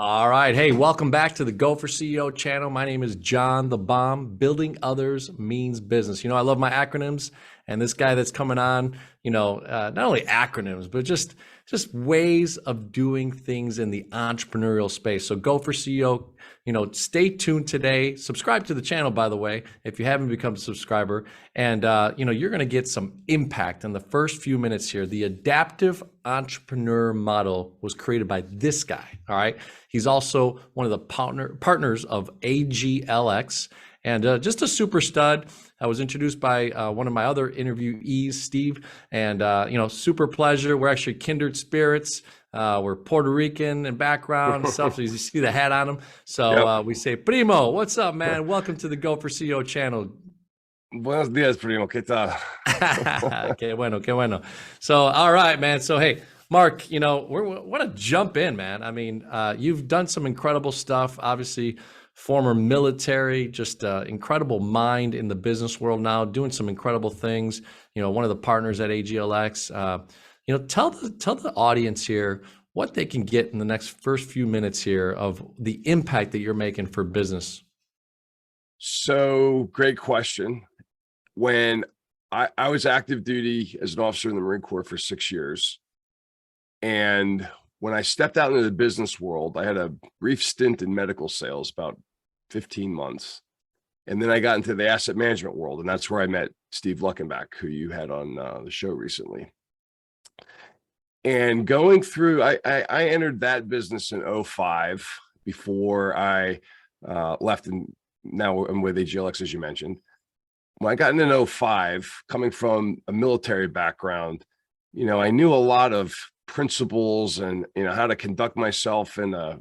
All right. Hey, welcome back to the Go for CEO channel. My name is John the Bomb. Building others means business. I love my acronyms, and this guy that's coming on, not only acronyms, but just ways of doing things in the entrepreneurial space. So Go for CEO, stay tuned today. Subscribe to the channel, by the way, if you haven't become a subscriber. And, you're going to get some impact in the first few minutes here. The adaptive entrepreneur model was created by this guy. All right. He's also one of the partners of AGLX, and just a super stud. I was introduced by one of my other interviewees, Steve, and super pleasure. We're actually kindred spirits. We're Puerto Rican in background and stuff, so you see the hat on him. So Yep. we say, Primo, what's up, man? Welcome to the Go for CEO channel. Buenos días, primo. ¿Qué tal? Qué bueno, qué bueno. So, all right, man. So, hey, Mark, we want to jump in, man. I mean, you've done some incredible stuff. Obviously, former military, just incredible mind in the business world now, doing some incredible things. One of the partners at AGLX. Tell the audience here what they can get in the next first few minutes here of the impact that you're making for business. So great question. When I was active duty as an officer in the Marine Corps for 6 years. And when I stepped out into the business world, I had a brief stint in medical sales, about 15 months. And then I got into the asset management world. And that's where I met Steve Luckenbach, who you had on the show recently. And going through, I entered that business in 05 before I left, and now I'm with AGLX, as you mentioned. When I got into 05, coming from a military background, I knew a lot of principles and how to conduct myself in a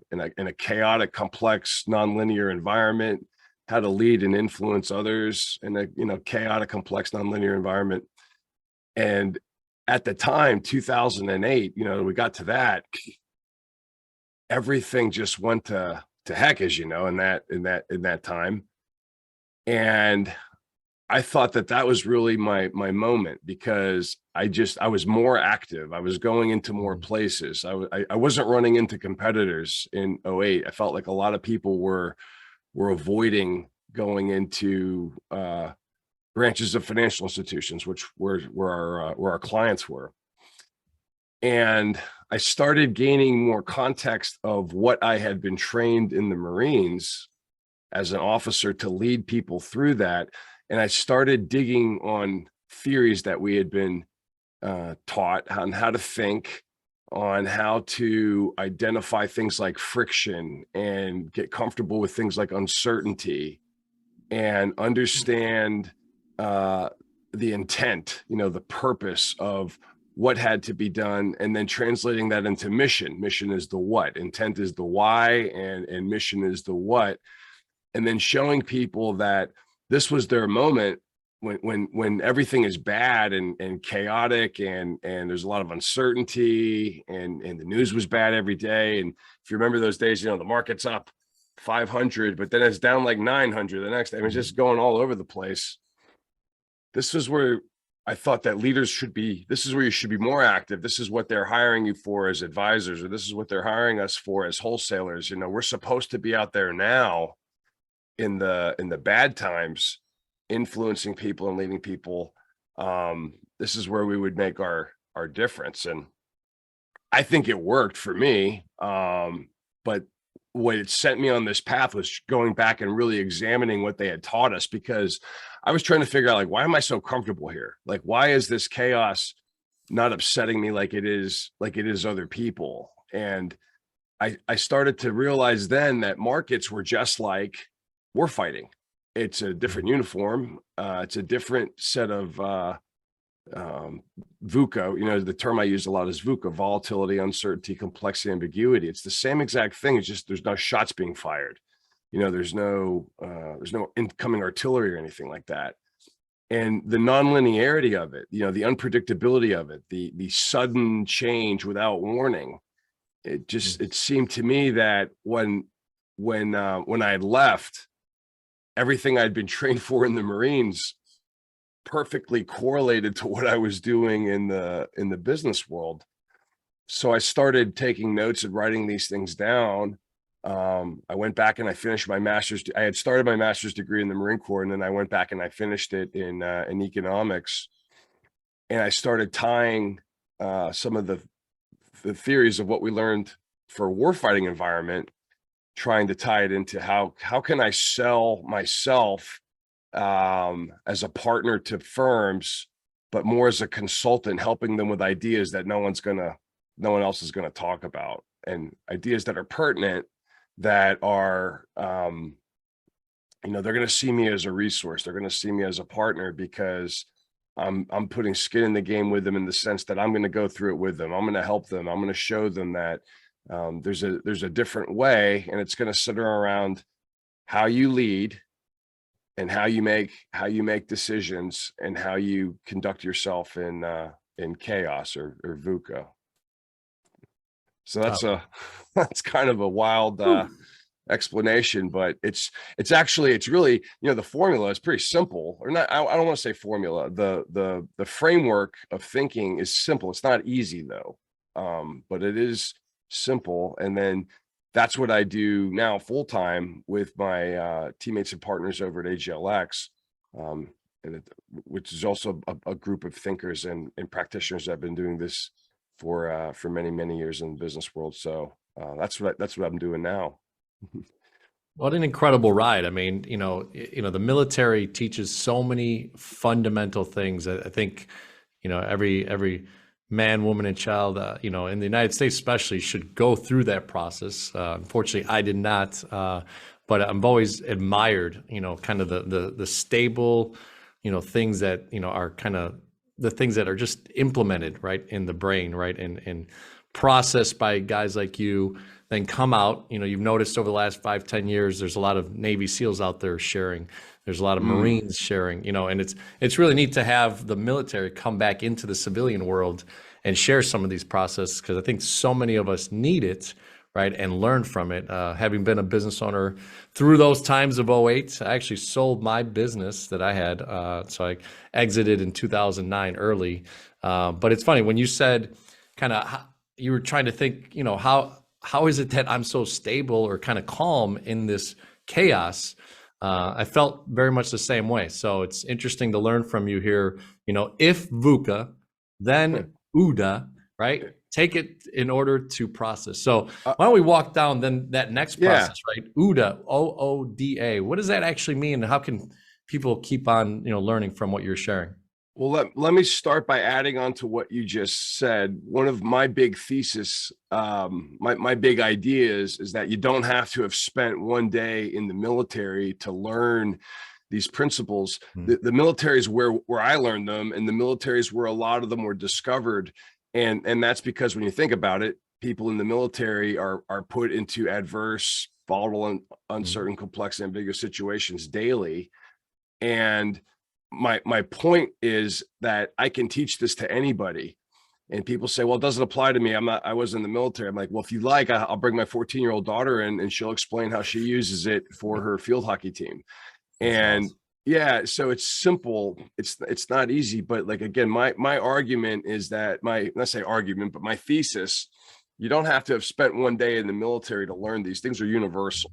chaotic, complex, nonlinear environment, how to lead and influence others in a chaotic, complex, nonlinear environment. And at the time, 2008, we got to that, everything just went to heck, as you know, in that time. And I thought that was really my moment, because I was more active. I was going into more places. I wasn't running into competitors in 08. I felt like a lot of people were avoiding going into branches of financial institutions, which were where our clients were. And I started gaining more context of what I had been trained in the Marines as an officer to lead people through that. And I started digging on theories that we had been taught on how to think, on how to identify things like friction and get comfortable with things like uncertainty, and understand the intent, the purpose of what had to be done, and then translating that into mission. Mission is the what, intent is the why, and mission is the what. And then showing people that this was their moment when everything is bad and chaotic, and there's a lot of uncertainty, and the news was bad every day. And if you remember those days, the market's up 500, but then it's down like 900 the next day. I mean, it's just going all over the place. This is where I thought that leaders should be. This is where you should be more active. This is what they're hiring you for as advisors, or this is what they're hiring us for as wholesalers. We're supposed to be out there now in the bad times, influencing people and leading people. This is where we would make our difference. And I think it worked for me. But what it sent me on this path was going back and really examining what they had taught us, because I was trying to figure out, like, why am I so comfortable here? Like, why is this chaos not upsetting me like it is other people? And I started to realize then that markets were just like we're fighting. It's a different uniform. It's a different set of VUCA. The term I use a lot is VUCA: volatility, uncertainty, complexity, ambiguity. It's the same exact thing. It's just there's no shots being fired. There's no incoming artillery or anything like that. And the nonlinearity of it, the unpredictability of it, the sudden change without warning. It seemed to me that when I had left, everything I'd been trained for in the Marines perfectly correlated to what I was doing in the business world. So I started taking notes and writing these things down, I went back and I finished my master's. I had started my master's degree in the Marine Corps, and then I went back and I finished it in economics. And I started tying some of the theories of what we learned for warfighting environment, trying to tie it into how can I sell myself as a partner to firms, but more as a consultant, helping them with ideas that no one else is gonna talk about, and ideas that are pertinent, that are they're gonna see me as a resource. They're gonna see me as a partner, because I'm putting skin in the game with them, in the sense that I'm going to go through it with them. I'm going to help them. I'm going to show them that there's a different way, and it's going to center around how you lead, and how you make decisions, and how you conduct yourself in chaos, or VUCA. So that's kind of a wild explanation, but it's really, the formula is pretty simple, or not. I don't want to say formula. The framework of thinking is simple. It's not easy though, but it is simple. And then that's what I do now full time with my teammates and partners over at AGLX, which is also a group of thinkers and practitioners that have been doing this for many years in the business world. So that's what I'm doing now. What an incredible ride. I mean, the military teaches so many fundamental things. I think, every man, woman, and child, in the United States especially, should go through that process. Unfortunately, I did not, but I've always admired, kind of the stable, things that, are kind of the things that are just implemented right in the brain, right, and processed by guys like you, then come out. You've noticed over the last 5-10 years, there's a lot of Navy SEALs out there sharing. There's a lot of Marines sharing, and it's really neat to have the military come back into the civilian world and share some of these processes, because I think so many of us need it, right, and learn from it. Having been a business owner through those times of '08, I actually sold my business that I had. So I exited in 2009 early. But it's funny when you said kind of, you were trying to think, how is it that I'm so stable or kind of calm in this chaos? I felt very much the same way. So it's interesting to learn from you here. If VUCA, then OODA, right? Take it in order to process. So why don't we walk down then that next process, right? OODA, OODA. What does that actually mean? And how can people keep on, learning from what you're sharing? Well, let me start by adding on to what you just said. One of my big thesis, my big ideas, is that you don't have to have spent one day in the military to learn these principles. The military is where I learned them, and the military is where a lot of them were discovered. And that's because when you think about it, people in the military are put into adverse, volatile, and uncertain, complex, ambiguous situations daily. And my point is that I can teach this to anybody. And people say, well, it doesn't apply to me. I wasn't in the military. I'm like, well, if you like, I'll bring my 14-year-old daughter in, and she'll explain how she uses it for her field hockey team. That's and awesome. Yeah, so it's simple. It's not easy, but like, again, my argument is that let's say argument, but my thesis, you don't have to have spent one day in the military to learn these things. Are universal.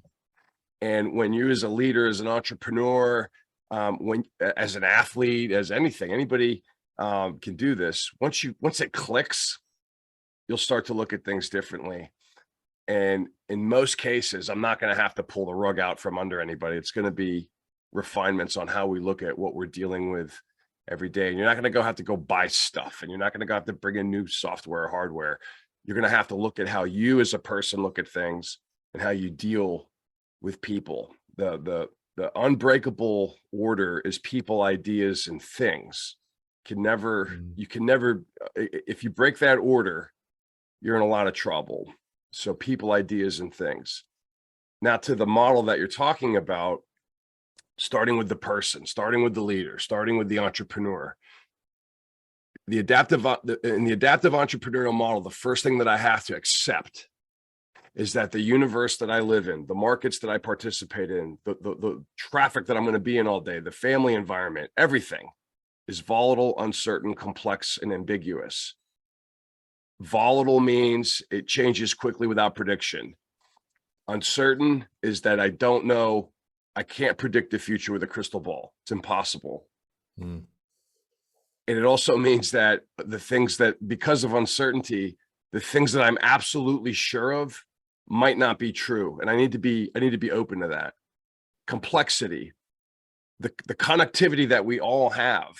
And when you, as a leader, as an entrepreneur, as an athlete, as anybody can do this. Once it clicks, you'll start to look at things differently. And in most cases, I'm not going to have to pull the rug out from under anybody. It's going to be refinements on how we look at what we're dealing with every day. And you're not going to have to go buy stuff, and you're not going to have to bring in new software or hardware. You're going to have to look at how you as a person look at things, and how you deal with people. The unbreakable order is people, ideas, and things. You can never, if you break that order, you're in a lot of trouble. So people, ideas, and things. Now, to the model that you're talking about, starting with the person, starting with the leader, starting with the entrepreneur, in the adaptive entrepreneurial model, the first thing that I have to accept is that the universe that I live in, the markets that I participate in, the traffic that I'm going to be in all day, the family environment, everything is volatile, uncertain, complex, and ambiguous. Volatile means it changes quickly without prediction. Uncertain is that I don't know. I can't predict the future with a crystal ball. It's impossible. Mm. And it also means that the things that, because of uncertainty, the things that I'm absolutely sure of might not be true. And I need to be open to that. Complexity, the connectivity that we all have,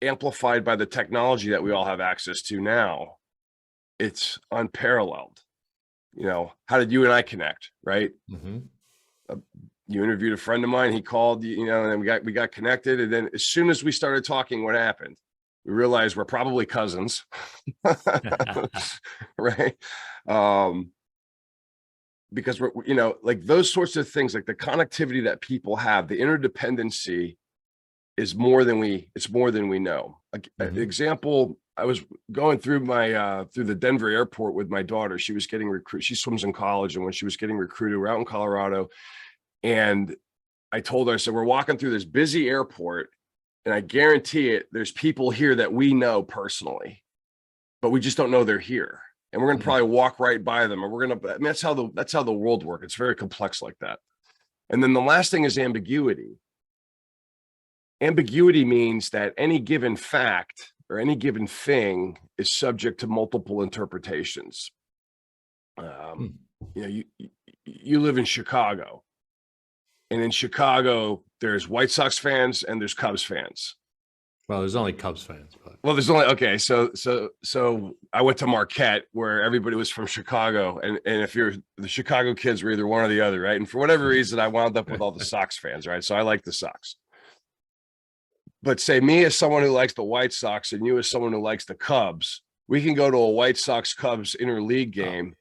amplified by the technology that we all have access to now, it's unparalleled. You know, how did you and I connect, right? Mm-hmm. You interviewed a friend of mine, he called, you know, and then we got connected. And then as soon as we started talking, what happened? We realized we're probably cousins, right? Because we're, you know, like those sorts of things, like the connectivity that people have, the interdependency is more than we know. Like, Mm-hmm. example, I was going through my through the Denver airport with my daughter. She was getting recruited. She swims in college, and when she was getting recruited, we're out in Colorado. And I told her, I said, we're walking through this busy airport, and I guarantee it, there's people here that we know personally, but we just don't know they're here. And we're going to Mm-hmm. probably walk right by them, and we're going to, I mean, that's how the world works. It's very complex like that. And then the last thing is ambiguity. Ambiguity means that any given fact or any given thing is subject to multiple interpretations. Mm. You know, you live in Chicago, and in Chicago, there's White Sox fans and there's Cubs fans. Well, there's only Cubs fans, but Well, there's only, okay. So I went to Marquette, where everybody was from Chicago, and if you're the Chicago kids were either one or the other, right? And for whatever reason, I wound up with all the Sox fans, right? So I like the Sox. But say me as someone who likes the White Sox and you as someone who likes the Cubs, we can go to a White Sox Cubs interleague game,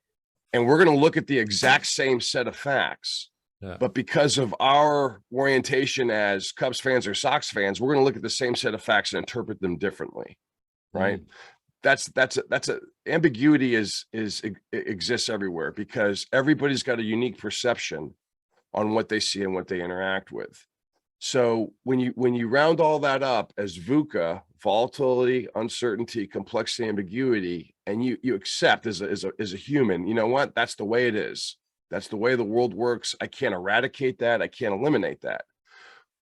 and we're going to look at the exact same set of facts. yeah. But because of our orientation as Cubs fans or Sox fans, we're going to look at the same set of facts and interpret them differently, right? That's a ambiguity exists everywhere, because everybody's got a unique perception on what they see and what they interact with. So when you round all that up as VUCA, volatility, uncertainty, complexity, ambiguity, and you accept as a human, you know what? That's the way it is. That's the way the world works. I can't eradicate that. I can't eliminate that.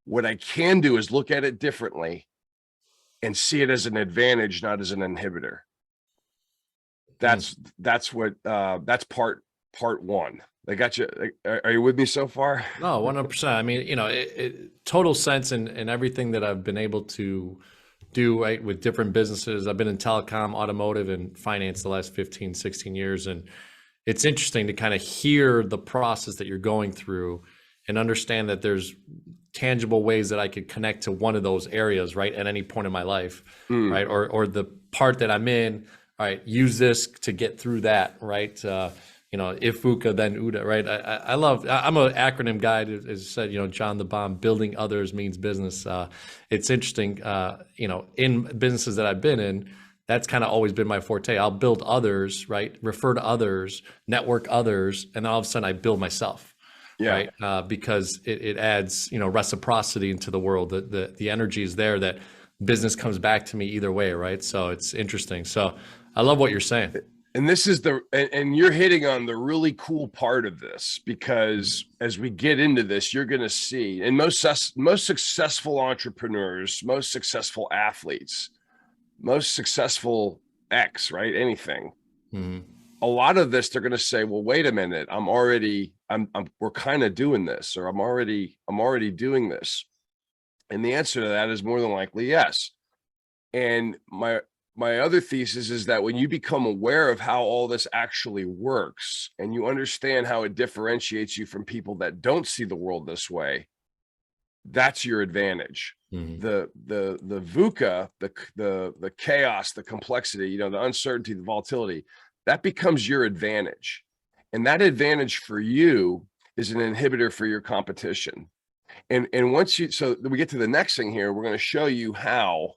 What I can do is look at it differently and see it as an advantage, not as an inhibitor. That's part one. They got you. Are you with me so far? No, 100%. I mean, you know, total sense in everything that I've been able to do, right, with different businesses. I've been in telecom, automotive, and finance the last 15, 16 years. And it's interesting to kind of hear the process that you're going through and understand that there's tangible ways that I could connect to one of those areas, right, at any point in my life, right? Or the part that I'm in, all right, use this to get through that, right? You know, if VUCA, then OODA, right? I'm an acronym guy, as you said, you know, John the Bomb, building others means business. It's interesting, you know, in businesses that I've been in, that's kind of always been my forte. I'll build others, right? Refer to others, network others, and then all of a sudden I build myself, Yeah. right? Because it adds, you know, reciprocity into the world. The energy is there that business comes back to me either way, right? So it's interesting. So I love what you're saying. And this is and you're hitting on the really cool part of this, because as we get into this, you're going to see, and most successful entrepreneurs, most successful athletes, most successful right? Anything. Mm-hmm. A lot of this, they're going to say, well, wait a minute, we're kind of doing this, or I'm already doing this. And the answer to that is more than likely yes. And my other thesis is that when you become aware of how all this actually works, and you understand how it differentiates you from people that don't see the world this way, that's your advantage. Mm-hmm. The VUCA, the chaos, the complexity, you know, the uncertainty, the volatility, that becomes your advantage. And that advantage for you is an inhibitor for your competition. And once so we get to the next thing here, we're going to show you how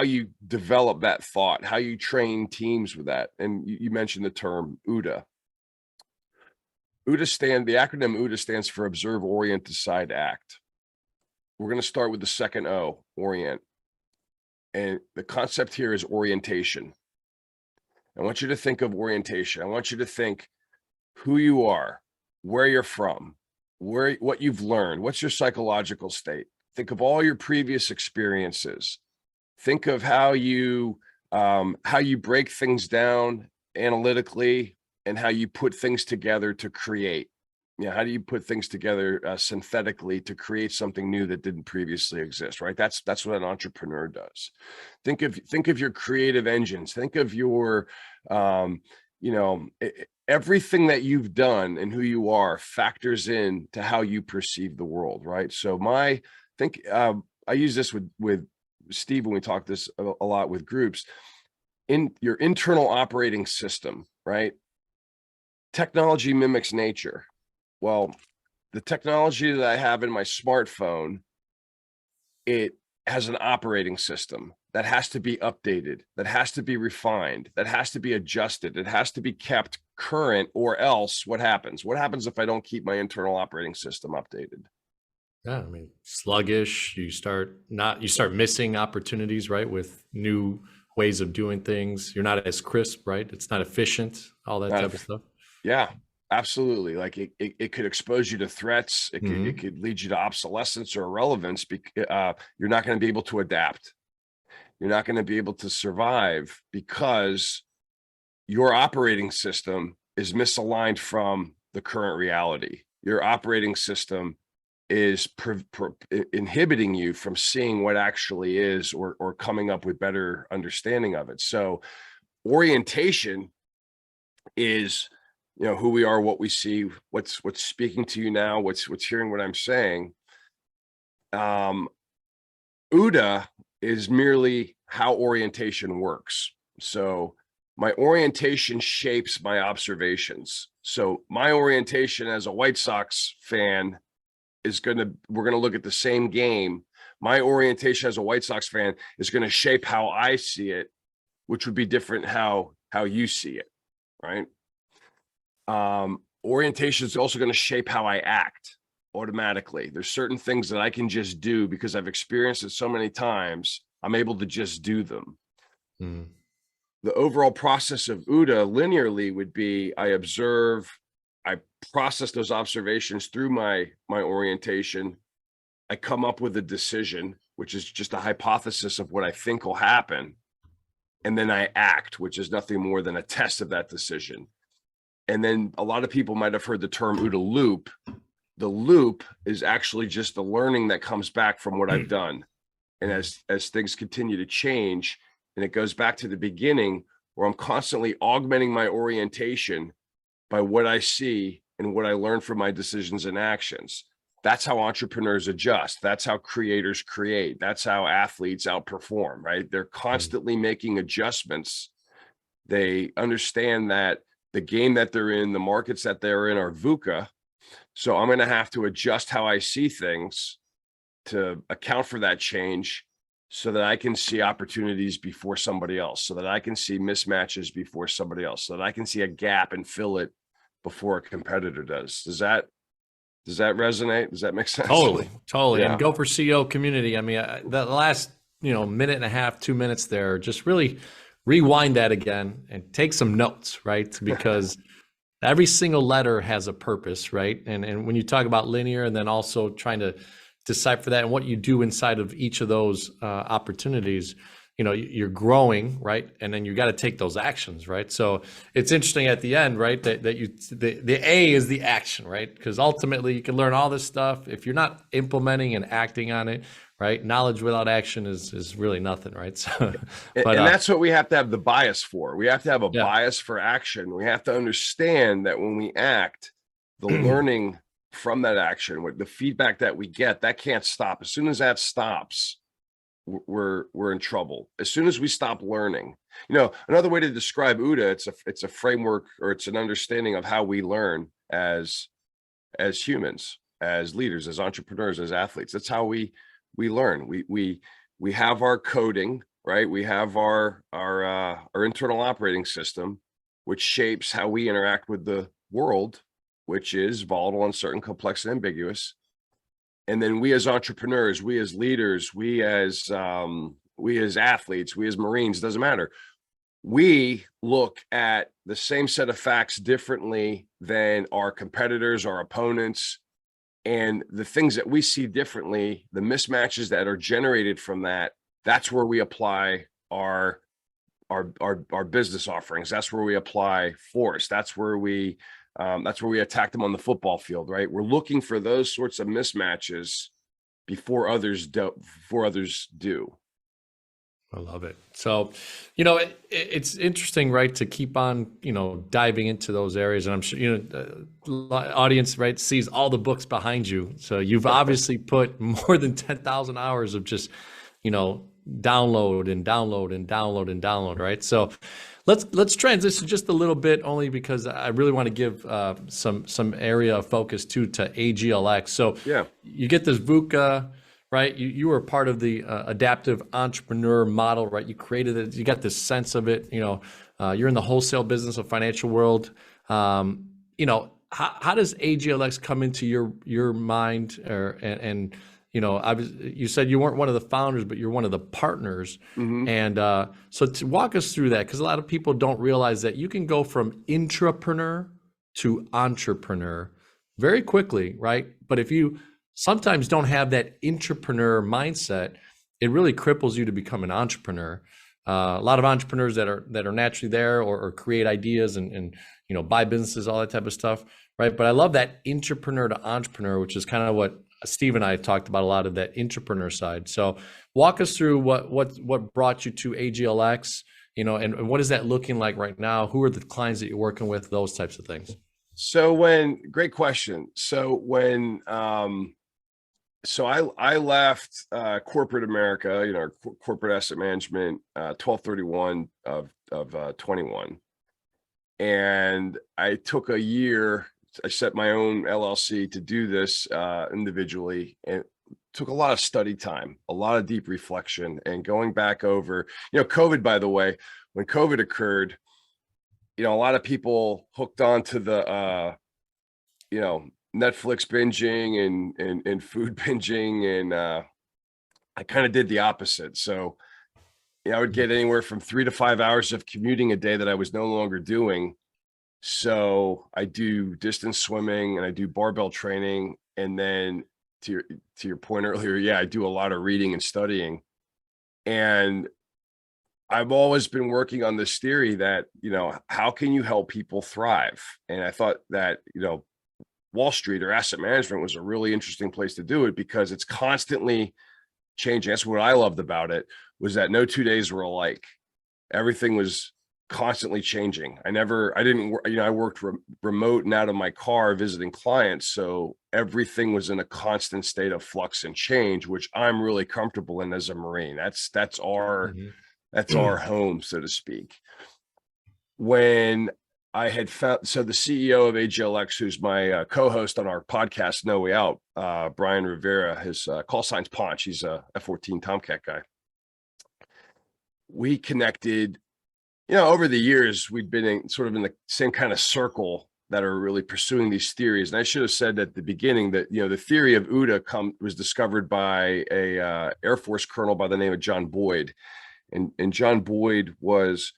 you develop that thought, how you train teams with that. And you mentioned the term OODA. The acronym OODA stands for observe, orient, decide, act. We're going to start with the second O, orient. And the concept here is orientation. I want you to think of orientation. I want you to think who you are, where you're from, what you've learned, what's your psychological state. Think of all your previous experiences. Think of how you break things down analytically and how you put things together to create. Yeah, how do you put things together synthetically to create something new that didn't previously exist, right? That's what an entrepreneur does. Think of your creative engines. Think of your, everything that you've done and who you are factors in to how you perceive the world, right? So I use this with Steve when we talk this a lot with groups. In your internal operating system, right? Technology mimics nature. Well, the technology that I have in my smartphone, it has an operating system that has to be updated, that has to be refined, that has to be adjusted. It has to be kept current, or else what happens? What happens if I don't keep my internal operating system updated? Yeah, I mean, sluggish. You start missing opportunities, right? With new ways of doing things. You're not as crisp, right? It's not efficient, all that type of stuff. Yeah, absolutely. Like it could expose you to threats. It could lead you to obsolescence or irrelevance. You're not going to be able to adapt. You're not going to be able to survive because your operating system is misaligned from the current reality. Your operating system is inhibiting you from seeing what actually is, or coming up with better understanding of it. So orientation is, who we are, what we see, what's speaking to you now, what's hearing what I'm saying. OODA is merely how orientation works. So my orientation shapes my observations. So my orientation as a White Sox fan we're going to look at the same game. My orientation as a White Sox fan is going to shape how I see it, which would be different how you see it, right? Orientation is also going to shape how I act automatically. There's certain things that I can just do because I've experienced it so many times. I'm able to just do them. The overall process of OODA linearly would be I observe, I process those observations through my orientation. I come up with a decision, which is just a hypothesis of what I think will happen. And then I act, which is nothing more than a test of that decision. And then a lot of people might have heard the term OODA loop. The loop is actually just the learning that comes back from what I've done. And as things continue to change, and it goes back to the beginning where I'm constantly augmenting my orientation by what I see and what I learn from my decisions and actions. That's how entrepreneurs adjust. That's how creators create. That's how athletes outperform, right? They're constantly making adjustments. They understand that the game that they're in, the markets that they're in are VUCA. So I'm going to have to adjust how I see things to account for that change so that I can see opportunities before somebody else, so that I can see mismatches before somebody else, so that I can see a gap and fill it before a competitor does. Does that resonate? Does that make sense? Totally. Yeah. And Gopher CEO community. I mean, the last, minute and a half, 2 minutes there, just really rewind that again and take some notes, right? Because every single letter has a purpose, right? And when you talk about linear and then also trying to decipher that and what you do inside of each of those opportunities, you're growing, right? And then you got to take those actions, right? So it's interesting at the end, right? That the A is the action, right? Because ultimately you can learn all this stuff. If you're not implementing and acting on it, right? Knowledge without action is really nothing, right? So, and that's what we have to have the bias for. We have to have a bias for action. We have to understand that when we act, the learning from that action, with the feedback that we get, that can't stop. As soon as that stops, we're in trouble. As soon as we stop learning, another way to describe OODA, it's a framework, or it's an understanding of how we learn as humans, as leaders, as entrepreneurs, as athletes. That's how we learn. We have our coding, right? We have our internal operating system, which shapes how we interact with the world, which is volatile, uncertain, complex, and ambiguous. And then we as entrepreneurs, we as leaders, we as athletes, we as Marines, doesn't matter. we look at the same set of facts differently than our competitors, our opponents, and the things that we see differently, the mismatches that are generated from that, that's where we apply our business offerings. That's where we apply force. That's where we attack them on the football field, right? We're looking for those sorts of mismatches before others do. I love it. So, it's interesting, right, to keep on, diving into those areas. And I'm sure, audience, right, sees all the books behind you. So you've obviously put more than 10,000 hours of just, download and download and download and download, right? So let's transition just a little bit, only because I really want to give some area of focus to AGLX. So Yeah. you get this VUCA, right? You were part of the adaptive entrepreneur model, right? You created it. You got this sense of it. You're in the wholesale business of financial world. How does AGLX come into your mind? You said you weren't one of the founders, but you're one of the partners. Mm-hmm. And so to walk us through that, because a lot of people don't realize that you can go from intrapreneur to entrepreneur very quickly, right? But if you sometimes don't have that intrapreneur mindset, it really cripples you to become an entrepreneur. A lot of entrepreneurs that are naturally there or create ideas and buy businesses, all that type of stuff, right? But I love that intrapreneur to entrepreneur, which is kind of what Steve and I have talked about, a lot of that intrapreneur side. So walk us through what brought you to AGLX, and what is that looking like right now? Who are the clients that you're working with? Those types of things. Great question. I left corporate America, corporate asset management, 12/31 of 21, and I took a year. I set my own LLC to do this individually, and it took a lot of study time, a lot of deep reflection, and going back over, COVID, by the way, when COVID occurred, a lot of people hooked onto the, Netflix binging and food binging. And I kind of did the opposite. So, I would get anywhere from 3 to 5 hours of commuting a day that I was no longer doing. So I do distance swimming and I do barbell training. And then to your point earlier, yeah, I do a lot of reading and studying. And I've always been working on this theory that, how can you help people thrive? And I thought that, Wall Street or asset management was a really interesting place to do it because it's constantly changing. That's what I loved about it, was that no 2 days were alike. Everything was constantly changing. I worked remote and out of my car visiting clients. So everything was in a constant state of flux and change, which I'm really comfortable in as a Marine. That's our home, so to speak. When I had found, so the CEO of AGLX, who's my co-host on our podcast, No Way Out, Brian Rivera, his call sign's Ponch. He's a F-14 Tomcat guy. We connected, over the years, we've been in the same kind of circle that are really pursuing these theories. And I should have said at the beginning that, the theory of OODA was discovered by a Air Force colonel by the name of John Boyd. And John Boyd was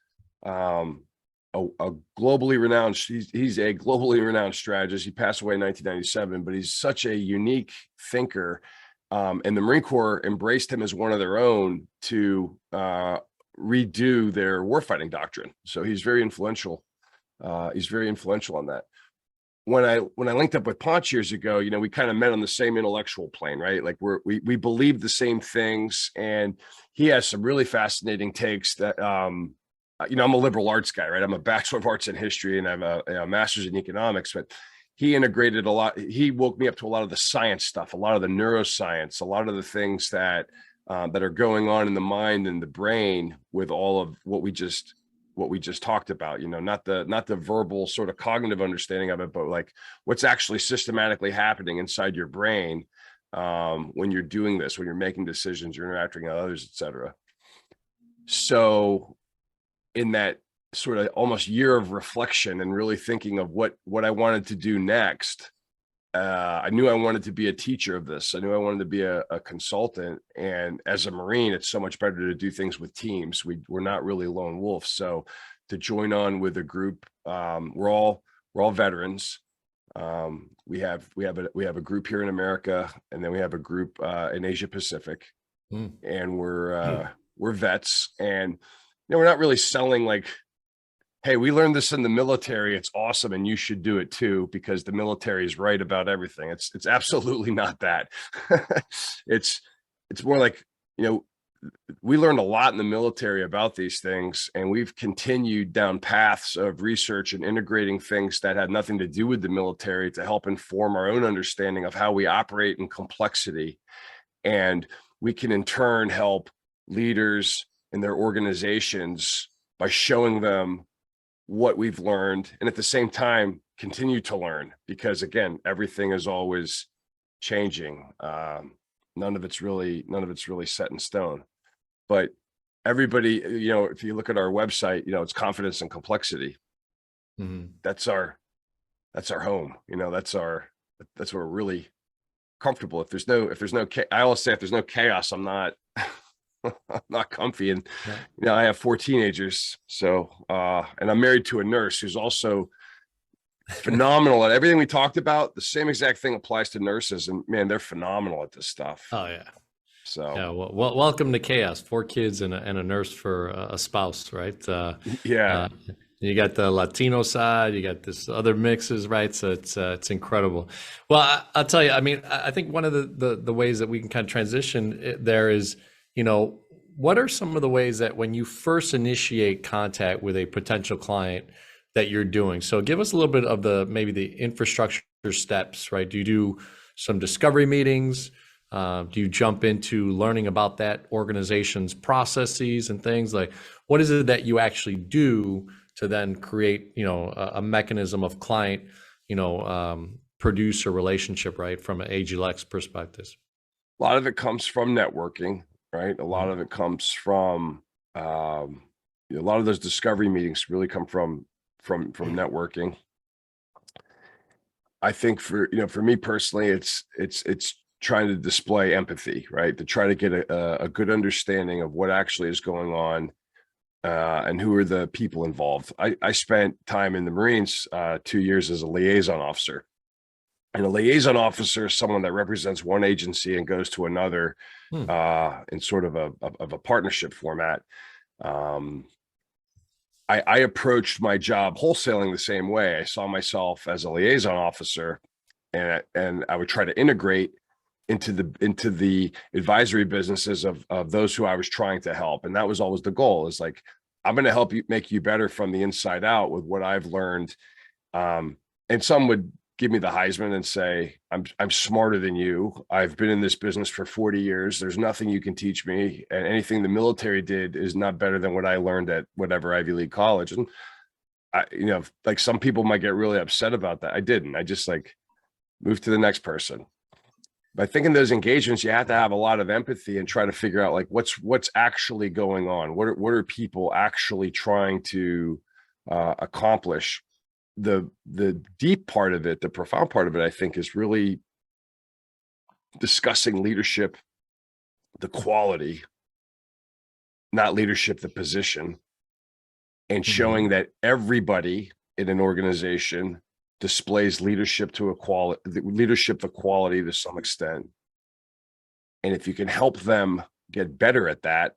a globally renowned, he's a globally renowned strategist. He passed away in 1997, but he's such a unique thinker. And the Marine Corps embraced him as one of their own to redo their warfighting doctrine. So he's very influential. He's very influential on that. When I linked up with Ponch years ago, we kind of met on the same intellectual plane, right? Like we believe the same things, and he has some really fascinating takes that, I'm a liberal arts guy, right? I'm a Bachelor of Arts in History and I have a master's in economics, but he integrated a lot. He woke me up to a lot of the science stuff, a lot of the neuroscience, a lot of the things that are going on in the mind and the brain with all of what we just talked about, not the verbal sort of cognitive understanding of it, but like what's actually systematically happening inside your brain when you're doing this, when you're making decisions, you're interacting with others, etc. So in that sort of almost year of reflection and really thinking of what I wanted to do next, I knew I wanted to be a teacher of this. I knew I wanted to be a consultant. And as a Marine, it's so much better to do things with teams. We're not really lone wolves. So to join on with a group, we're all veterans. We have a group here in America, and then we have a group in Asia Pacific, and we're vets. And we're not really selling like, hey, we learned this in the military, it's awesome and you should do it too, because the military is right about everything. It's absolutely not that. It's more like, we learned a lot in the military about these things, and we've continued down paths of research and integrating things that had nothing to do with the military to help inform our own understanding of how we operate in complexity. And we can in turn help leaders in their organizations by showing them what we've learned, and at the same time continue to learn, because again, everything is always changing. None of it's really set in stone. But everybody, if you look at our website, it's confidence and complexity. That's our home. That's where we're really comfortable. If there's no I always say, if there's no chaos, I'm not I'm not comfy. And I have 4 teenagers, so and I'm married to a nurse who's also phenomenal at everything we talked about. The same exact thing applies to nurses, and man, they're phenomenal at this stuff. Oh yeah. So yeah, well, welcome to chaos. 4 kids and a nurse for a spouse, right? You got the Latino side, you got this other mixes, right? So it's incredible. Well, I'll tell you, I mean, I think one of the ways that we can kind of transition there is, what are some of the ways that when you first initiate contact with a potential client that you're doing? So give us a little bit of maybe the infrastructure steps, right? Do you do some discovery meetings? Do you jump into learning about that organization's processes and things? Like, what is it that you actually do to then create, a mechanism of client, producer relationship, right, from an AGLX perspective? A lot of it comes from networking, right? A lot of it comes from a lot of those discovery meetings really come from networking. I think for me personally, it's trying to display empathy, right? To try to get a good understanding of what actually is going on, and who are the people involved. I spent time in the Marines 2 years as a liaison officer. And a liaison officer is someone that represents one agency and goes to another in sort of a partnership format. I approached my job wholesaling the same way. I saw myself as a liaison officer, and I would try to integrate into the advisory businesses of those who I was trying to help. And that was always the goal, is like, I'm going to help you, make you better from the inside out with what I've learned. And some would give me the Heisman and say, I'm smarter than you. I've been in this business for 40 years. There's nothing you can teach me. And anything the military did is not better than what I learned at whatever Ivy League college. And like some people might get really upset about that. I didn't. I just moved to the next person. But I think in those engagements, you have to have a lot of empathy and try to figure out what's actually going on. What are people actually trying to accomplish? The deep part of it, the profound part of it, I think, is really discussing leadership, the quality, not leadership, the position, and showing that everybody in an organization displays leadership the quality to some extent. And if you can help them get better at that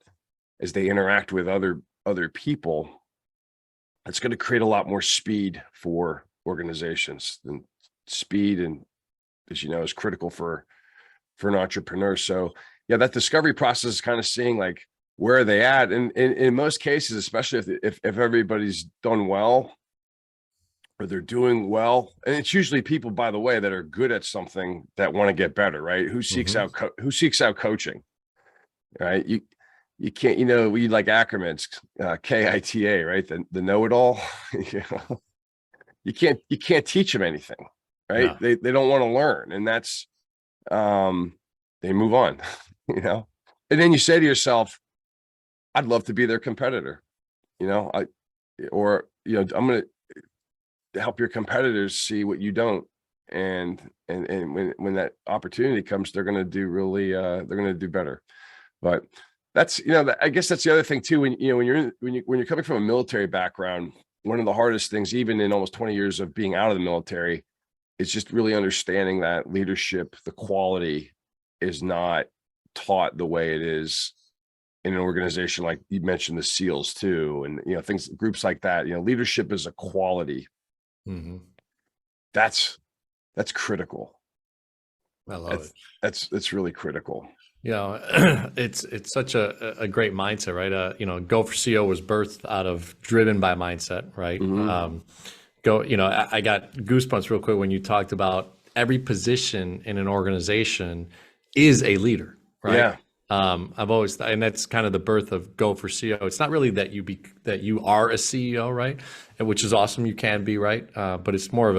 as they interact with other people, it's going to create a lot more speed for organizations. And speed, and as you know, is critical for an entrepreneur. So yeah, that discovery process is kind of seeing where are they at, and in most cases, especially if everybody's done well, or they're doing well, and it's usually people, by the way, that are good at something that want to get better, right? Who seeks out coaching, right? You can't, we like acronyms, KITA, right? The know-it-all. You can't teach them anything, right? No. They don't want to learn, and that's they move on, and then you say to yourself, I'd love to be their competitor, I'm going to help your competitors see what you don't, and when that opportunity comes, they're going to do really they're going to do better. But that's, I guess that's the other thing too. When you're coming from a military background, one of the hardest things, even in almost 20 years of being out of the military, is just really understanding that leadership, the quality, is not taught the way it is in an organization like you mentioned, the SEALs too, and things, groups like that. Leadership is a quality. Mm-hmm. That's critical. I love it. That's really critical. It's such a great mindset, right? Go for CEO was birthed out of driven by mindset, right? Mm-hmm. I got goosebumps real quick when you talked about every position in an organization is a leader, right? Yeah. I've always, and that's kind of the birth of Go for CEO. It's not really that you are a CEO, right? Which is awesome. You can be, right? But it's more of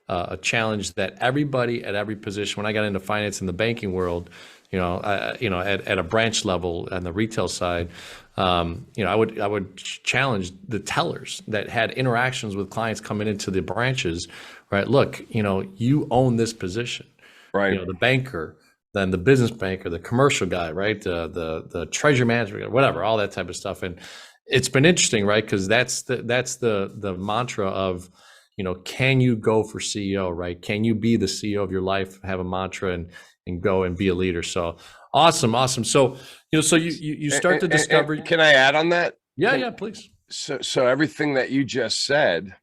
a challenge that everybody at every position. When I got into finance in the banking world, at a branch level and the retail side, I would challenge the tellers that had interactions with clients coming into the branches, right? Look, you own this position, Right. The banker, then the business banker, the commercial guy, right? The treasury manager, whatever, all that type of stuff. And it's been interesting, right? Because that's the mantra of, can you go for CEO, right? Can you be the CEO of your life, have a mantra and go and be a leader? So awesome. So, so you start the discovery. Can I add on that? Yeah, please. So everything that you just said,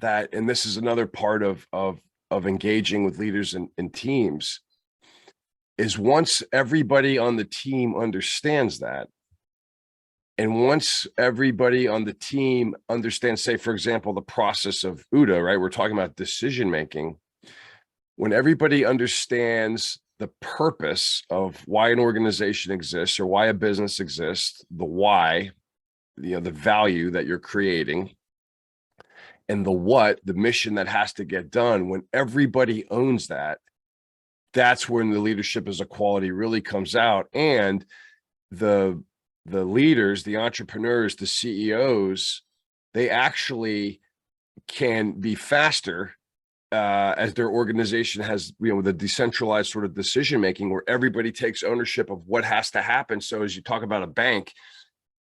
and this is another part of engaging with leaders and teams, is once everybody on the team understands that, and once everybody on the team understands, say, for example, the process of OODA, right? We're talking about decision making. When everybody understands the purpose of why an organization exists or why a business exists, the why, the value that you're creating, and the what, the mission that has to get done, when everybody owns that, that's when the leadership as a quality really comes out. And the leaders, the entrepreneurs, the CEOs, they actually can be faster as their organization has, the decentralized sort of decision making where everybody takes ownership of what has to happen. So as you talk about a bank,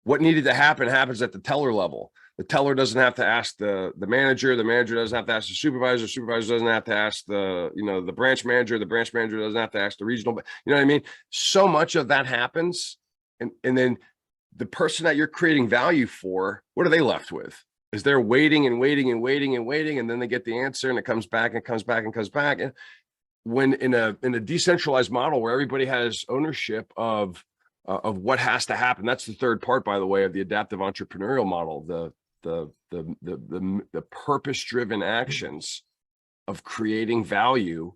what needed to happen happens at the teller level. The teller doesn't have to ask the manager doesn't have to ask the supervisor doesn't have to ask the branch manager doesn't have to ask the regional, you know what I mean? So much of that happens. And then the person that you're creating value for, what are they left with? Is they're waiting and waiting and waiting and waiting, and then they get the answer and it comes back and comes back and comes back. And when in a decentralized model where everybody has ownership of what has to happen, that's the third part, by the way, of the adaptive entrepreneurial model, the purpose-driven actions of creating value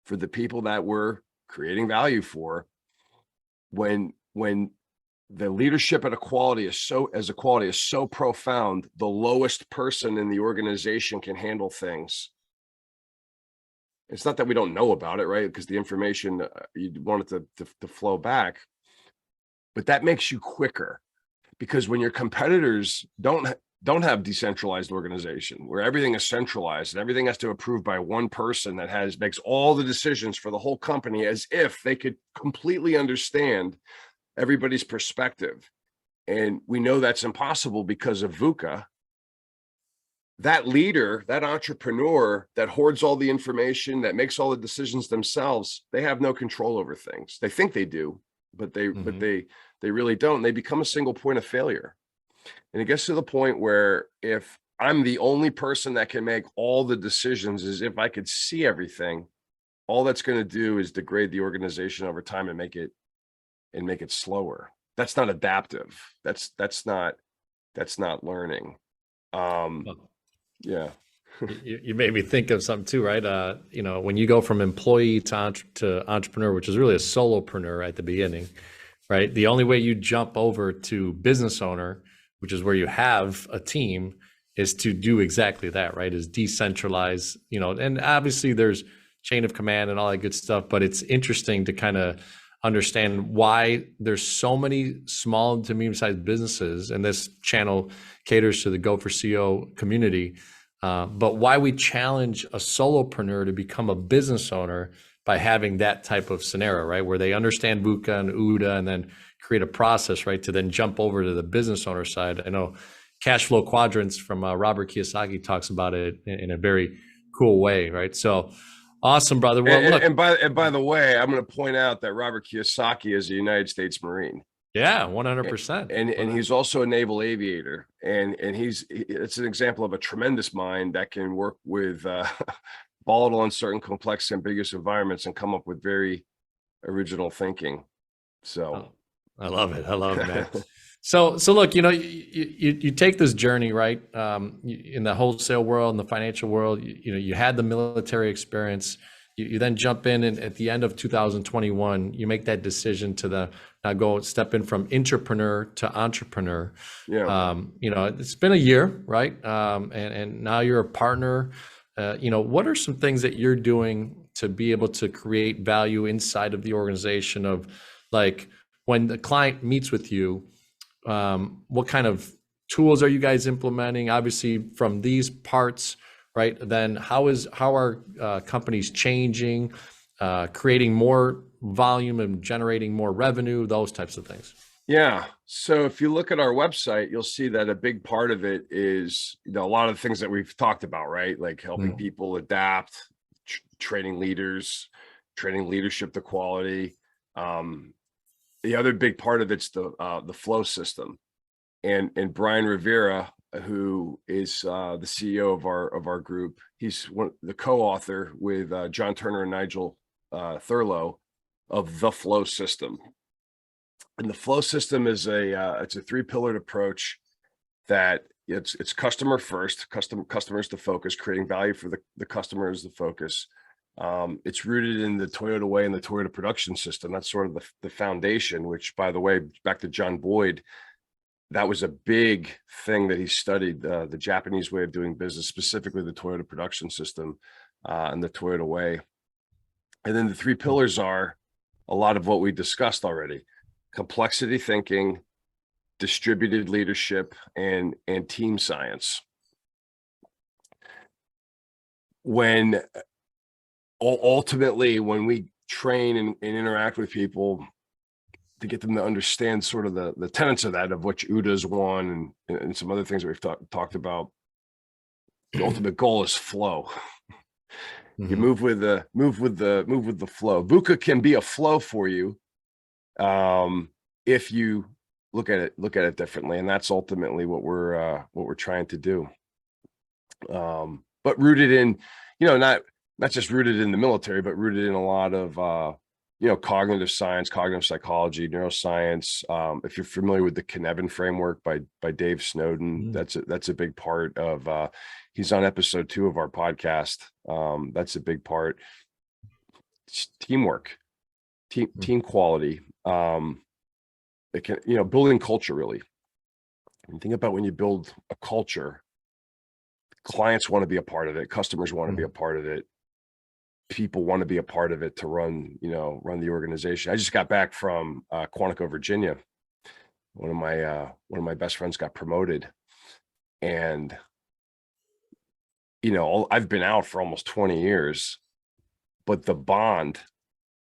for the people that we're creating value for. When the leadership at a quality is so profound, the lowest person in the organization can handle things. It's not that we don't know about it, right? Because the information, you want it to flow back, but that makes you quicker. Because when your competitors don't have decentralized organization where everything is centralized and everything has to approve by one person that makes all the decisions for the whole company, as if they could completely understand everybody's perspective. And we know that's impossible because of VUCA. That leader, that entrepreneur that hoards all the information, that makes all the decisions themselves, they have no control over things. They think they do, but they really don't. They become a single point of failure. And it gets to the point where if I'm the only person that can make all the decisions, as if I could see everything, all that's going to do is degrade the organization over time and make it slower. That's not adaptive. That's not learning. Yeah. You made me think of something too, right? When you go from employee to entrepreneur, which is really a solopreneur at the beginning, right? The only way you jump over to business owner, which is where you have a team, is to do exactly that, right? Is decentralize, and obviously there's chain of command and all that good stuff, but it's interesting to kind of understand why there's so many small to medium-sized businesses, and this channel caters to the Go for CEO community, but why we challenge a solopreneur to become a business owner by having that type of scenario, right? Where they understand VUCA and OODA and then create a process, right? To then jump over to the business owner side. I know cash flow quadrants from Robert Kiyosaki talks about it in a very cool way, right? So awesome, brother. Well, look. And by the way, I'm going to point out that Robert Kiyosaki is a United States Marine. Yeah, 100%. And he's also a naval aviator, and it's an example of a tremendous mind that can work with volatile, uncertain, complex, ambiguous environments and come up with very original thinking. So I love it. I love it, man. So look, you take this journey, right? In the wholesale world, in the financial world, you had the military experience. You then jump in, and at the end of 2021, you make that decision to now go step in from entrepreneur to entrepreneur. Yeah. It's been a year, right? And now you're a partner. What are some things that you're doing to be able to create value inside of the organization of, like, when the client meets with you, what kind of tools are you guys implementing? Obviously from these parts, right? Then how are companies changing, creating more volume and generating more revenue, those types of things? Yeah. So if you look at our website, you'll see that a big part of it is, a lot of the things that we've talked about, right? Like helping people adapt, training leaders, training leadership to quality. The other big part of it's the flow system, and Brian Rivera, who is the CEO of our group, he's the co-author with John Turner and Nigel Thurlow of the flow system. And the flow system is it's a 3-pillared approach that it's customer first, customers the focus, creating value for the customer is the focus. It's rooted in the Toyota way and the Toyota production system. That's sort of the foundation, which, by the way, back to John Boyd, that was a big thing that he studied, the Japanese way of doing business, specifically the Toyota production system and the Toyota way. And then the 3 pillars are a lot of what we discussed already: complexity thinking, distributed leadership, and team science. Ultimately, when we train and interact with people to get them to understand sort of the tenets of that, of which OODA is one, and some other things that we've talked about, the ultimate goal is flow. You move with the flow. VUCA can be a flow for you if you look at it differently, and that's ultimately what we're trying to do. But rooted in, not just rooted in the military, but rooted in a lot of cognitive science, cognitive psychology, neuroscience. If you're familiar with the Cynefin framework by Dave Snowden, that's a big part of. He's on episode 2 of our podcast. That's a big part. It's teamwork, team quality. It can, building culture, really. And think about when you build a culture, clients want to be a part of it, customers want to be a part of it, people want to be a part of it to run the organization. I just got back from Quantico, Virginia. One of my best friends got promoted, and I've been out for almost 20 years, but the bond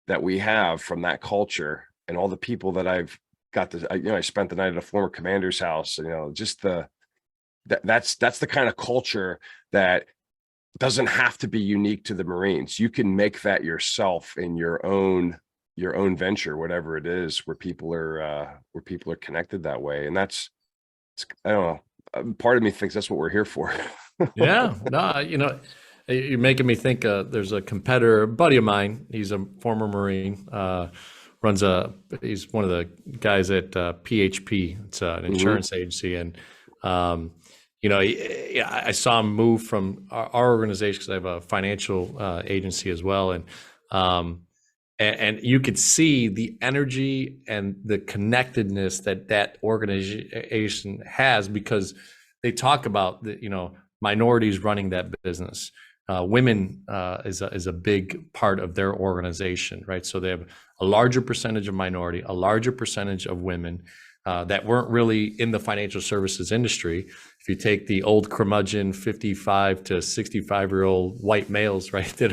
that we have from that culture and all the people that I've got to, I spent the night at a former commander's house, just that's the kind of culture that doesn't have to be unique to the Marines. You can make that yourself in your own venture, whatever it is, where people are connected that way. And I don't know, part of me thinks that's what we're here for. Yeah, no, you're making me think. There's a competitor, a buddy of mine. He's a former Marine. He's one of the guys at PHP. It's an insurance agency, and I saw him move from our organization, because I have a financial agency as well, and you could see the energy and the connectedness that organization has, because they talk about minorities running that business. Women is a big part of their organization, right? So they have a larger percentage of minority, a larger percentage of women that weren't really in the financial services industry. if you take the old curmudgeon 55 to 65-year-old white males, right, that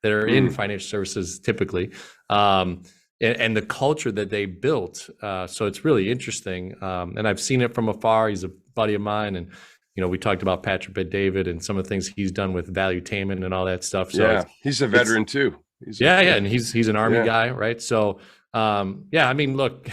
are in financial services typically, and the culture that they built. So it's really interesting. And I've seen it from afar. He's a buddy of mine, and we talked about Patrick Bet-David and some of the things he's done with valuetainment and all that stuff. So yeah, he's a veteran too. Yeah, and he's an Army guy, right? So yeah, I mean, look,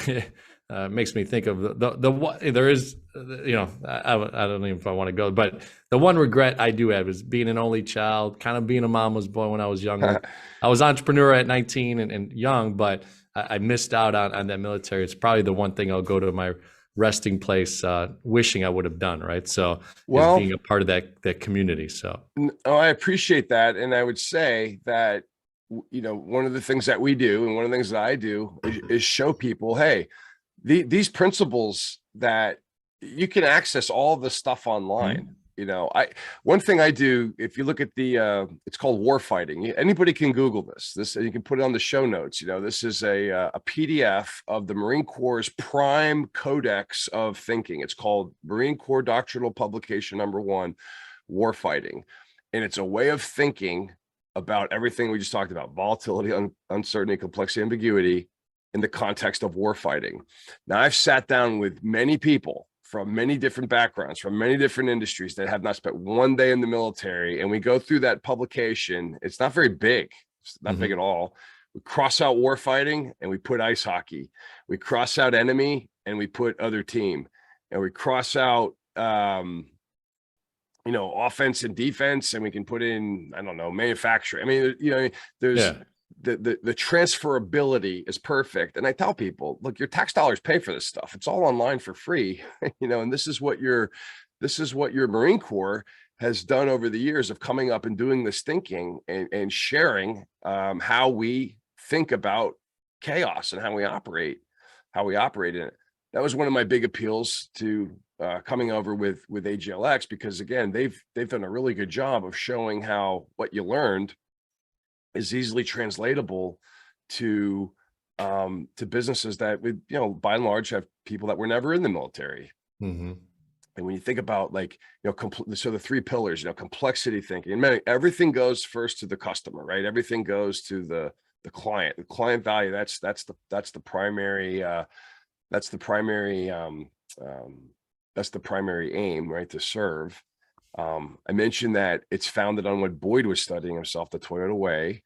makes me think of there is, I don't even know if I want to go, but the one regret I do have is being an only child, kind of being a mama's boy when I was younger. I was entrepreneur at 19 and young, but I missed out on that military. It's probably the one thing I'll go to my resting place wishing I would have done, right? So is being a part of that community. So I appreciate that. And I would say that, one of the things that we do, and one of the things that I do is show people, hey, these principles that you can access all the stuff online. One thing I do, if you look at it's called war fighting. Anybody can Google this, you can put it on the show notes. This is a PDF of the Marine Corps' prime codex of thinking. It's called Marine Corps Doctrinal Publication #1, War Fighting. And it's a way of thinking about everything we just talked about: volatility, uncertainty, complexity, ambiguity, in the context of war fighting. Now, I've sat down with many people from many different backgrounds, from many different industries that have not spent one day in the military. And we go through that publication. It's not very big. It's not big at all. We cross out war fighting and we put ice hockey. We cross out enemy and we put other team. And we cross out, offense and defense, and we can put in, I don't know, manufacturing. I mean, there's the transferability is perfect. And I tell people, look, your tax dollars pay for this stuff. It's all online for free, and this is what your Marine Corps has done over the years of coming up and doing this thinking and sharing how we think about chaos and how we operate in it. That was one of my big appeals to coming over with AGLX, because again, they've done a really good job of showing how what you learned is easily translatable to businesses that would, by and large, have people that were never in the military. And when you think about so the 3 pillars, complexity thinking, and everything goes first to the customer, right? Everything goes to the client value. That's the primary aim, right? To serve. I mentioned that it's founded on what Boyd was studying himself, the Toyota way.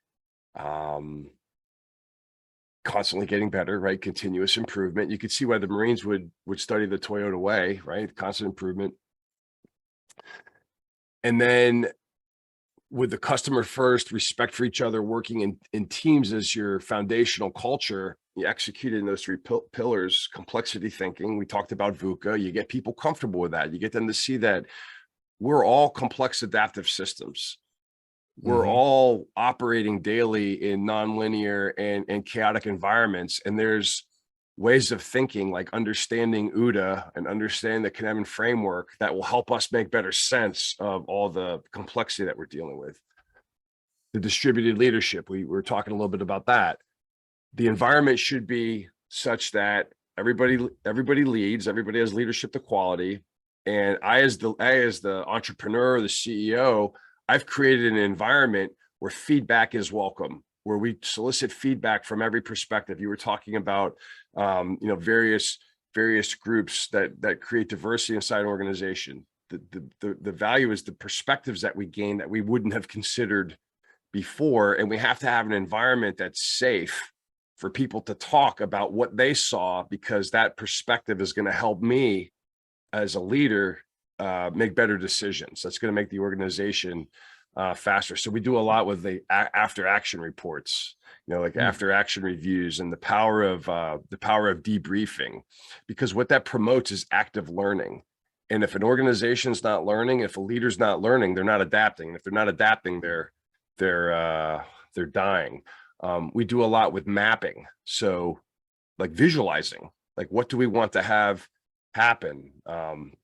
Constantly getting better, right? Continuous improvement. You could see why the Marines would study the Toyota way, right? Constant improvement. And then with the customer first, respect for each other, working in teams as your foundational culture, you execute in those 3 pillars: complexity thinking. We talked about VUCA. You get people comfortable with that. You get them to see that we're all complex adaptive systems. We're all operating daily in nonlinear and chaotic environments. And there's ways of thinking, like understanding OODA and understanding the Connecticut framework, that will help us make better sense of all the complexity that we're dealing with. The distributed leadership, we were talking a little bit about that. The environment should be such that everybody leads, everybody has leadership to quality. And I, as the entrepreneur, the CEO, I've created an environment where feedback is welcome, where we solicit feedback from every perspective. You were talking about, various groups that create diversity inside an organization. The value is the perspectives that we gain that we wouldn't have considered before. And we have to have an environment that's safe for people to talk about what they saw, because that perspective is going to help me as a leader make better decisions. That's going to make the organization faster. So we do a lot with the after action reports, after action reviews, and the power of debriefing, because what that promotes is active learning. And if an organization's not learning, if a leader's not learning, they're not adapting. And if they're not adapting, they're dying. We do a lot with mapping. So like visualizing, like what do we want to have happen?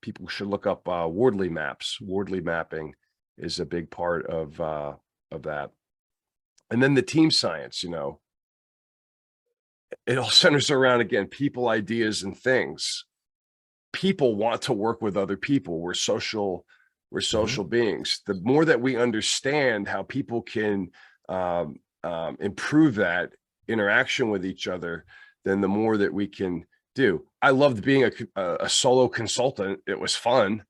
People should look up Wardley maps. Wardley mapping is a big part of that. And then the team science, it all centers around, again, people, ideas, and things. people want to work with other people. We're social Mhm. beings. The more that we understand how people can improve that interaction with each other, then the more that we can do. I loved being a solo consultant. It was fun.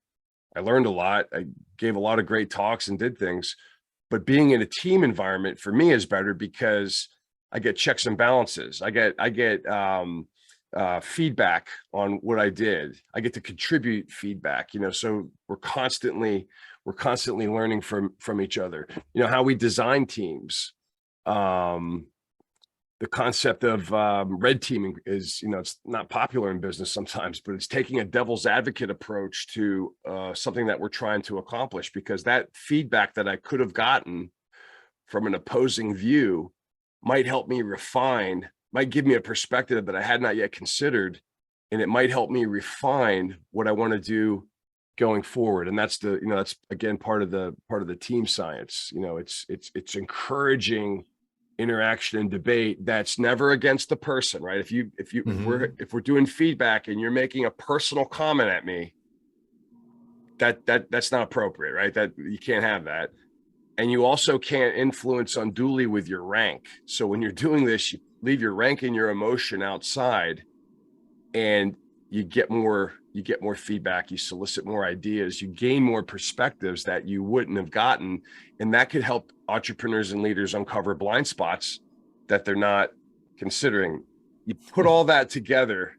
I learned a lot. I gave a lot of great talks and did things, but being in a team environment for me is better because I get checks and balances. I get feedback on what I did. I get to contribute feedback, so we're constantly learning from each other, how we design teams. The concept of red teaming is, it's not popular in business sometimes, but it's taking a devil's advocate approach to something that we're trying to accomplish, because that feedback that I could have gotten from an opposing view might help me refine, might give me a perspective that I had not yet considered, and it might help me refine what I want to do going forward. And that's that's again part of the team science. It's encouraging interaction and debate that's never against the person, right? Mhm. If we're doing feedback and you're making a personal comment at me, that's not appropriate, right? That you can't have that. And you also can't influence unduly with your rank. So when you're doing this, you leave your rank and your emotion outside, and you get more feedback, you solicit more ideas, you gain more perspectives that you wouldn't have gotten. And that could help entrepreneurs and leaders uncover blind spots that they're not considering. You put all that together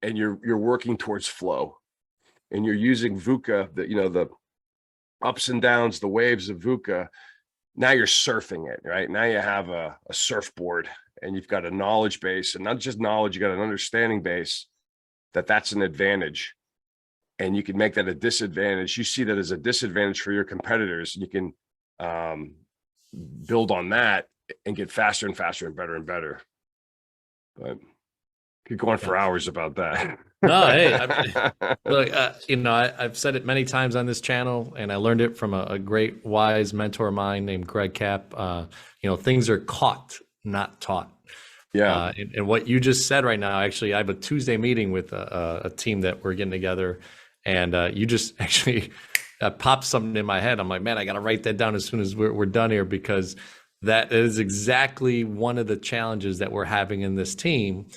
and you're working towards flow, and you're using VUCA, the ups and downs, the waves of VUCA. Now you're surfing it, right? Now you have a surfboard, and you've got a knowledge base, and not just knowledge, you got an understanding base that's an advantage, and you can make that a disadvantage. You see that as a disadvantage for your competitors, and you can build on that and get faster and faster and better. But could go on Yeah. for hours about that. No, hey, I mean, look, I've said it many times on this channel, and I learned it from a great, wise mentor of mine named Greg Cap. Things are caught, not taught. Yeah. And what you just said right now, actually, I have a Tuesday meeting with a team that we're getting together, and you just actually popped something in my head. I'm like, man, I got to write that down as soon as we're done here, because that is exactly one of the challenges that we're having in this team.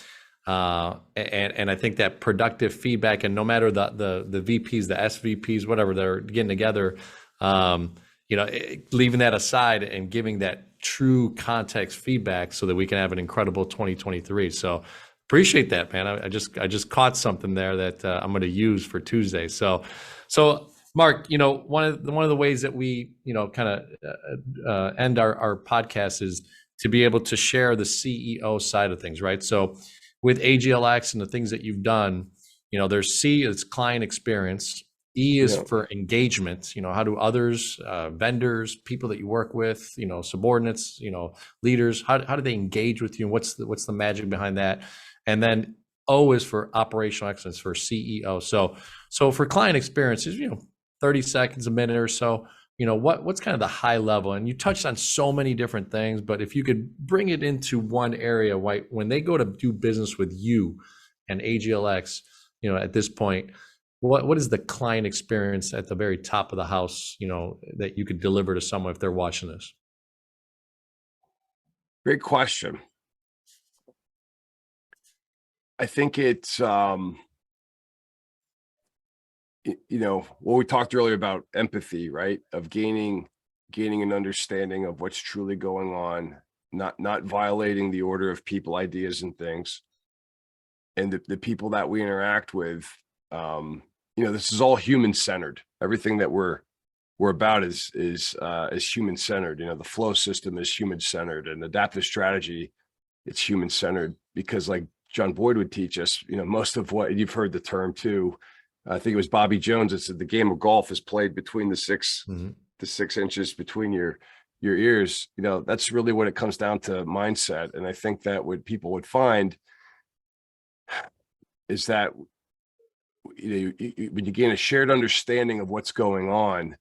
And I think that productive feedback, and no matter the VPs, the SVPs, whatever, they're getting together, leaving that aside and giving that true context feedback so that we can have an incredible 2023. So appreciate that, man. I just caught something there that I'm going to use for Tuesday. So Mark, one of the ways that we, kind of end our podcast is to be able to share the CEO side of things, right? So with AGLX and the things that you've done, there's C is client experience. E is Yeah. for engagement. How do others, vendors, people that you work with, subordinates, leaders, how do they engage with you? And what's the magic behind that? And then O is for operational excellence, for CEO. So for client experiences, 30 seconds, a minute or so, what's kind of the high level? And you touched on so many different things, but if you could bring it into one area, when they go to do business with you and AGLX, at this point, what is the client experience at the very top of the house, that you could deliver to someone if they're watching this? Great question. I think it's what we talked earlier about empathy, right? Of gaining an understanding of what's truly going on, not violating the order of people, ideas, and things. And the people that we interact with, this is all human centered. Everything that we're about is human centered. The flow system is human centered, and adaptive strategy, it's human centered, because like John Boyd would teach us, most of what you've heard the term too. I think it was Bobby Jones that said the game of golf is played between the 6 inches between your ears. That's really what it comes down to, mindset. And I think that what people would find is that when you gain a shared understanding of what's going on,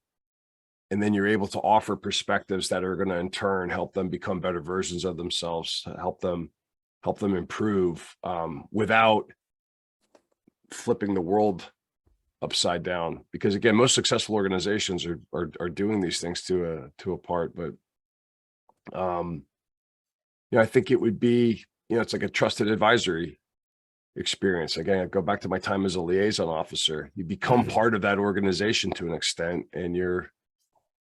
and then you're able to offer perspectives that are going to in turn help them become better versions of themselves, help them improve, without flipping the world upside down, because again, most successful organizations are doing these things to a part. But I think it would be, it's like a trusted advisory experience. Again, I go back to my time as a liaison officer. You become part of that organization to an extent, and you're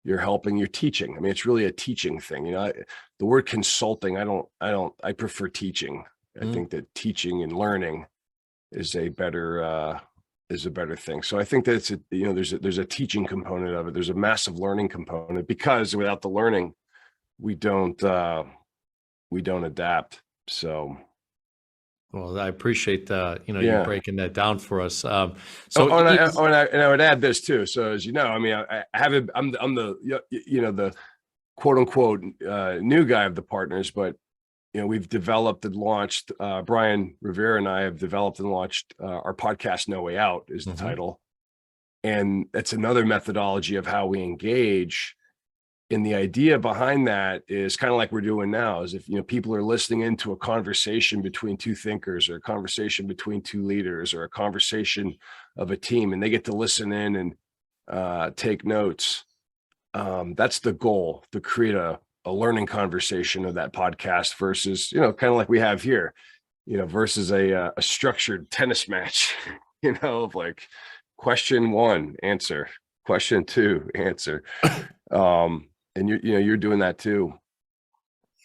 helping, you're teaching. I mean, it's really a teaching thing. The word consulting, I prefer teaching. I think that teaching and learning is a better thing. So I think that it's there's a teaching component of it. There's a massive learning component, because without the learning, we don't adapt. So. Well, I appreciate you breaking that down for us. I would add this too. So as you know, I mean, I'm the the quote unquote new guy of the partners, but we've developed and launched. Brian Rivera and I have developed and launched our podcast. No Way Out is the title, and that's another methodology of how we engage. And the idea behind that is kind of like we're doing now, is if people are listening into a conversation between two thinkers, or a conversation between two leaders, or a conversation of a team, and they get to listen in and take notes. That's the goal, to create a learning conversation of that podcast, versus kind of like we have here, versus a structured tennis match, of like question 1, answer, question 2, answer. And you're doing that too.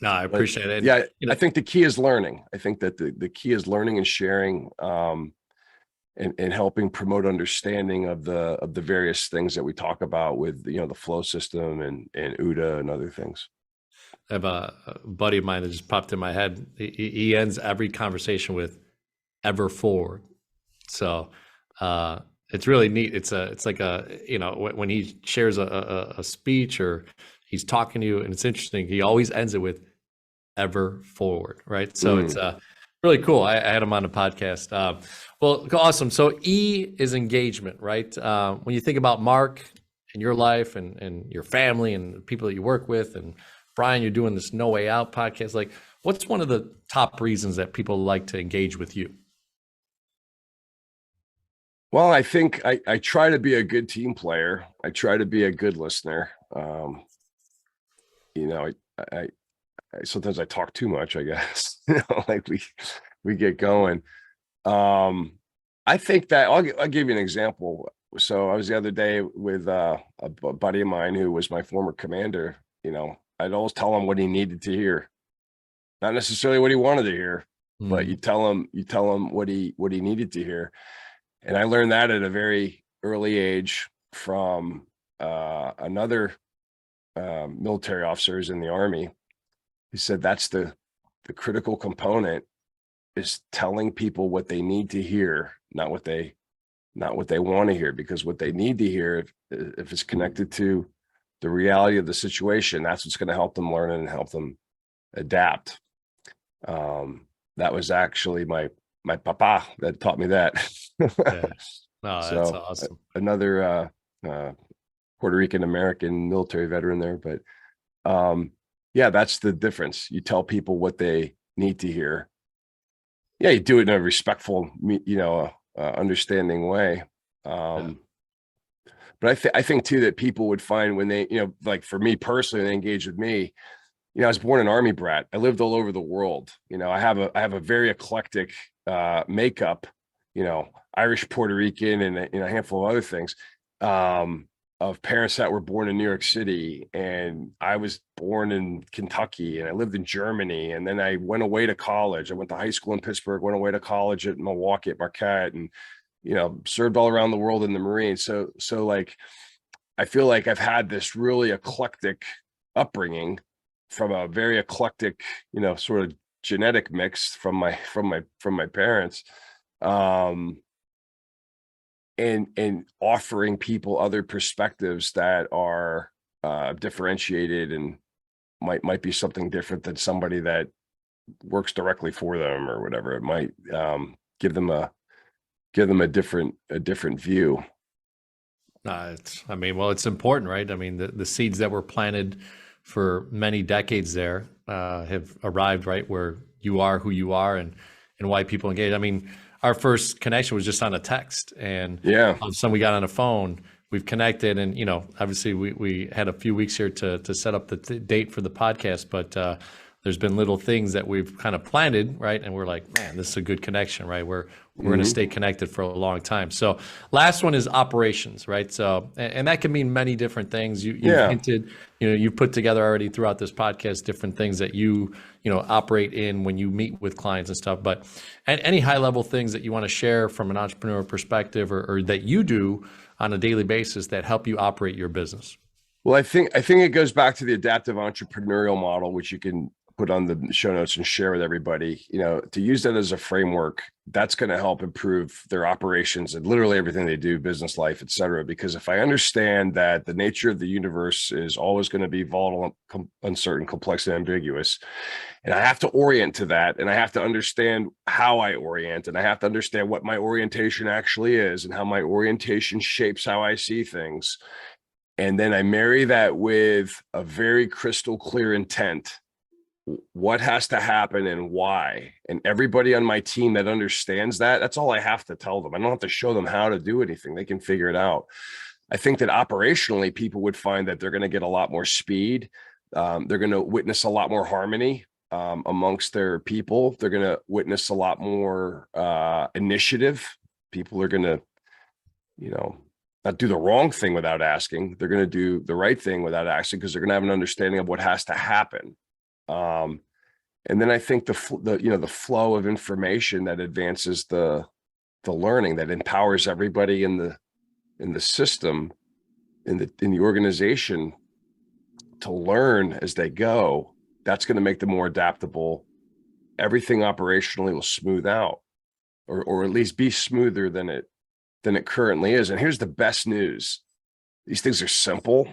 No, I appreciate it. Yeah, I think the key is learning. I think that the key is learning and sharing, and helping promote understanding of the various things that we talk about with the flow system and OODA and other things. I have a buddy of mine that just popped in my head. He ends every conversation with "ever forward." So it's really neat. It's like when he shares a speech, or he's talking to you, and it's interesting, he always ends it with "ever forward," right? So it's really cool. I had him on the podcast. Well, awesome. So E is engagement, right? When you think about Mark and your life and your family and the people that you work with, and Brian, you're doing this No Way Out podcast. Like, what's one of the top reasons that people like to engage with you? Well, I think I try to be a good team player. I try to be a good listener. I sometimes I talk too much, I guess. Like we get going. I think that I'll give you an example. So I was the other day with a buddy of mine who was my former commander. I'd always tell him what he needed to hear, not necessarily what he wanted to hear, but you tell him what he needed to hear. And I learned that at a very early age from another military officer who's in the Army. He said that's the critical component, is telling people what they need to hear, not what they want to hear, because what they need to hear, if it's connected to the reality of the situation, that's what's going to help them learn and help them adapt. That was actually my papa that taught me that. Yeah. No, that's awesome. Another Puerto Rican American military veteran there, but yeah, that's the difference. You tell people what they need to hear. Yeah, you do it in a respectful, understanding way. But I think too that people would find when they, like for me personally, they engage with me. I was born an Army brat. I lived all over the world. I have a very eclectic makeup. Irish, Puerto Rican, and a handful of other things. Of parents that were born in New York City, and I was born in Kentucky, and I lived in Germany, and then I went away to college. I went to high school in Pittsburgh, went away to college at Milwaukee at Marquette, and served all around the world in the Marines. So like, I feel like I've had this really eclectic upbringing from a very eclectic, sort of genetic mix from my parents. And offering people other perspectives that are differentiated and might be something different than somebody that works directly for them or whatever. It might give them a different view. It's important, right? I mean, the seeds that were planted for many decades there have arrived right where you are, who you are, and why people engage. I mean, our first connection was just on a text, and Yeah. all of a sudden we got on a phone. We've connected, and obviously we had a few weeks here to set up the date for the podcast, but there's been little things that we've kind of planted, right? And we're like, man, this is a good connection, right? We're going to stay connected for a long time. So last one is operations, right? So, and that can mean many different things. You've hinted, you've put together already throughout this podcast, different things that you operate in when you meet with clients and stuff, but any high level things that you want to share from an entrepreneur perspective, or that you do on a daily basis that help you operate your business? Well, I think it goes back to the adaptive entrepreneurial model, which you can put on the show notes and share with everybody. To use that as a framework, that's going to help improve their operations and literally everything they do, business life, et cetera. Because if I understand that the nature of the universe is always going to be volatile, uncertain, complex, and ambiguous, and I have to orient to that, and I have to understand how I orient, and I have to understand what my orientation actually is and how my orientation shapes how I see things. And then I marry that with a very crystal clear intent. What has to happen and why? And everybody on my team that understands that, that's all I have to tell them. I don't have to show them how to do anything. They can figure it out. I think that operationally, people would find that they're going to get a lot more speed. They're going to witness a lot more harmony amongst their people. They're going to witness a lot more initiative. People are going to, not do the wrong thing without asking. They're going to do the right thing without asking, because they're going to have an understanding of what has to happen. And then I think the flow of information that advances the learning, that empowers everybody in the system, in the organization to learn as they go, that's going to make them more adaptable. Everything operationally will smooth out, or at least be smoother than it currently is. And here's the best news. These things are simple.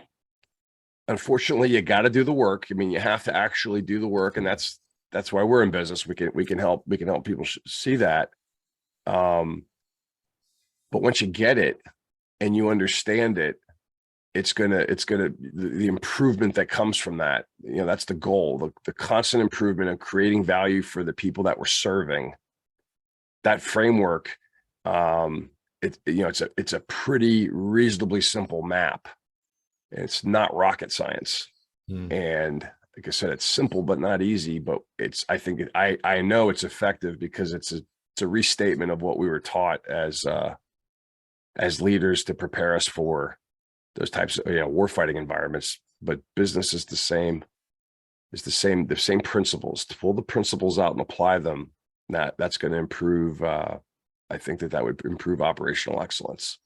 Unfortunately, you got to do the work. I mean, you have to actually do the work, and that's why we're in business. We can help people see that. But once you get it and you understand it, it's gonna the improvement that comes from that. That's the goal. The constant improvement of creating value for the people that we're serving. That framework, it's a pretty reasonably simple map. It's not rocket science. And like I said, it's simple but not easy. But I know it's effective because it's a restatement of what we were taught as leaders to prepare us for those types of warfighting environments. But business is the same. The same principles. To pull the principles out and apply them, that's going to improve. I think that would improve operational excellence.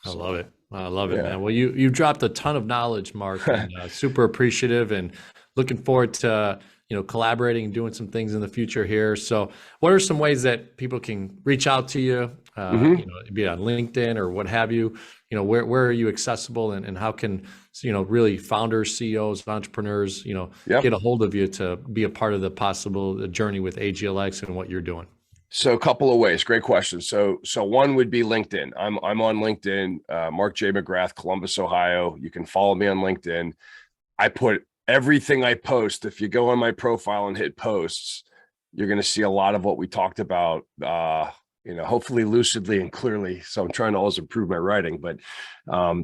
I love it. I love it, man. Well, you dropped a ton of knowledge, Mark, and super appreciative, and looking forward to collaborating and doing some things in the future here. So, what are some ways that people can reach out to you? Be it on LinkedIn or what have you. Where are you accessible, and how can really founders, CEOs, entrepreneurs get a hold of you to be a part of the possible journey with AGLX and what you're doing? So a couple of ways. Great question. So one would be LinkedIn. I'm on LinkedIn, Mark J. Mc Grath, Columbus, Ohio. You can follow me on LinkedIn. I put everything I post. If you go on my profile and hit posts, you're going to see a lot of what we talked about, hopefully lucidly and clearly. So I'm trying to always improve my writing, but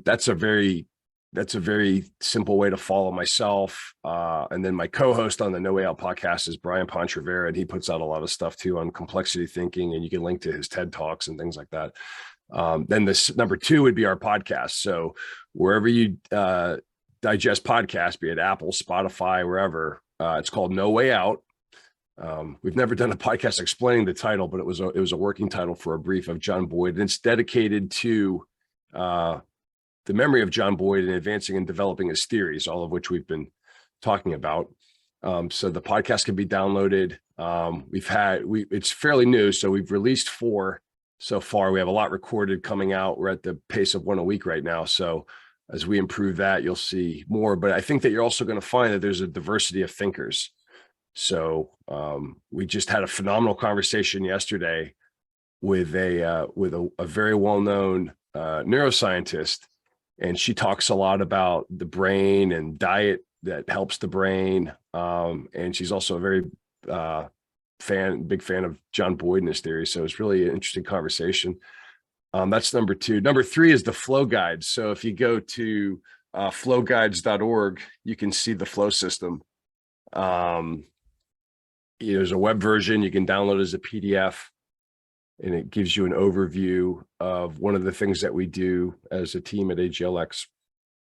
that's a very simple way to follow myself. And then my co-host on the No Way Out podcast is Brian Pontrevera, and he puts out a lot of stuff too on complexity thinking, and you can link to his TED Talks and things like that. Then this number two would be our podcast. So wherever you digest podcasts, be it Apple, Spotify, wherever, it's called No Way Out. We've never done a podcast explaining the title, but it was a working title for a brief of John Boyd, and it's dedicated to the memory of John Boyd and advancing and developing his theories, all of which we've been talking about. So the podcast can be downloaded. It's fairly new, so we've released 4 so far. We have a lot recorded coming out. We're at the pace of 1 a week right now. So as we improve that, you'll see more. But I think that you're also going to find that there's a diversity of thinkers. So we just had a phenomenal conversation yesterday with a very well-known neuroscientist. And she talks a lot about the brain and diet that helps the brain. And she's also a very big fan of John Boyd and his theory. So it's really an interesting conversation. That's number 2. Number 3 is the flow guides. So if you go to flowguides.org, you can see the flow system. There's a web version you can download as a PDF, and it gives you an overview of one of the things that we do as a team at AGLX,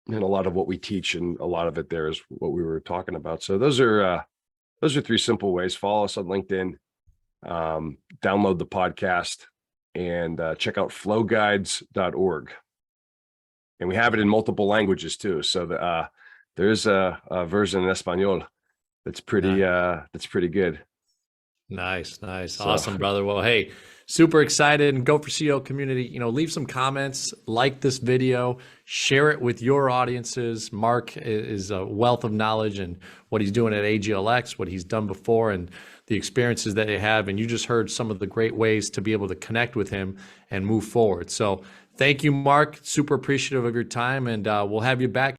and a lot of what we teach, and a lot of it there is what we were talking about. So those are 3 simple ways. Follow us on LinkedIn, download the podcast, and check out flowguides.org. And we have it in multiple languages too. So there's a version in Espanol that's pretty good. Nice. Awesome, brother. Well, hey, super excited. And Go for CEO community, leave some comments, like this video, share it with your audiences. Mark is a wealth of knowledge, and what he's doing at AGLX, what he's done before, and the experiences that they have. And you just heard some of the great ways to be able to connect with him and move forward. So thank you, Mark. Super appreciative of your time, and we'll have you back